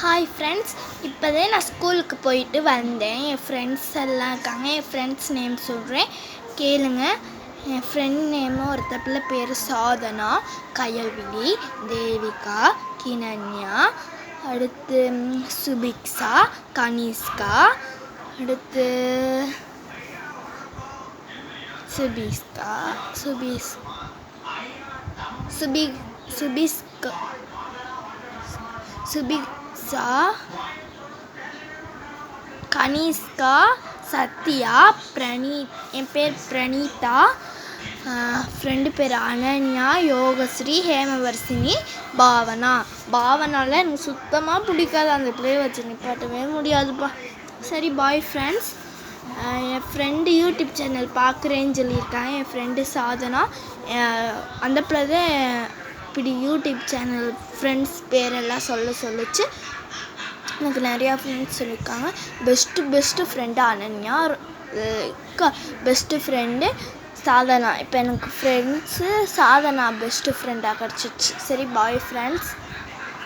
Hi friends, இப்போதே நான் ஸ்கூலுக்கு போயிட்டு வந்தேன். என் ஃப்ரெண்ட்ஸ் எல்லாம் இருக்காங்க. என் ஃப்ரெண்ட்ஸ் நேம் சொல்கிறேன், கேளுங்க. என் ஃப்ரெண்ட் நேமு ஒருத்தப்பில் பேர் சாதனா, கயல்விழி, தேவிகா, கினன்யா, அடுத்து சுபிக்ஷா, கனிஷ்கா, அடுத்து சுபிஷ்கா சுபிக்ஷா, கனிஷ்கா, சத்யா, என் பேர் பிரணீதா, ஃப்ரெண்டு பேர் அனன்யா, யோகஸ்ரீ, ஹேமவர்ஷினி, பாவனாவில் எனக்கு சுத்தமாக பிடிக்காது. அந்த பிள்ளையை வச்சு நிப்பாட்டவே முடியாதுப்பா. சரி, பாய் ஃப்ரெண்ட்ஸ். என் ஃப்ரெண்டு யூடியூப் சேனல் பார்க்குறேன்னு சொல்லியிருக்காங்க. என் ஃப்ரெண்டு சாதனா, அந்த பிள்ளை தான் இப்படி யூடியூப் சேனல் ஃப்ரெண்ட்ஸ் பேரெல்லாம் சொல்லிச்சு. எனக்கு நிறையா ஃப்ரெண்ட்ஸ் சொல்லியிருக்காங்க. Best friend Ananya, best friend Sadhana. இப்போ எனக்கு ஃப்ரெண்ட்ஸு சாதனா பெஸ்ட்டு ஃப்ரெண்டாக கிடச்சிச்சு. சரி, பாய் ஃப்ரெண்ட்ஸ்.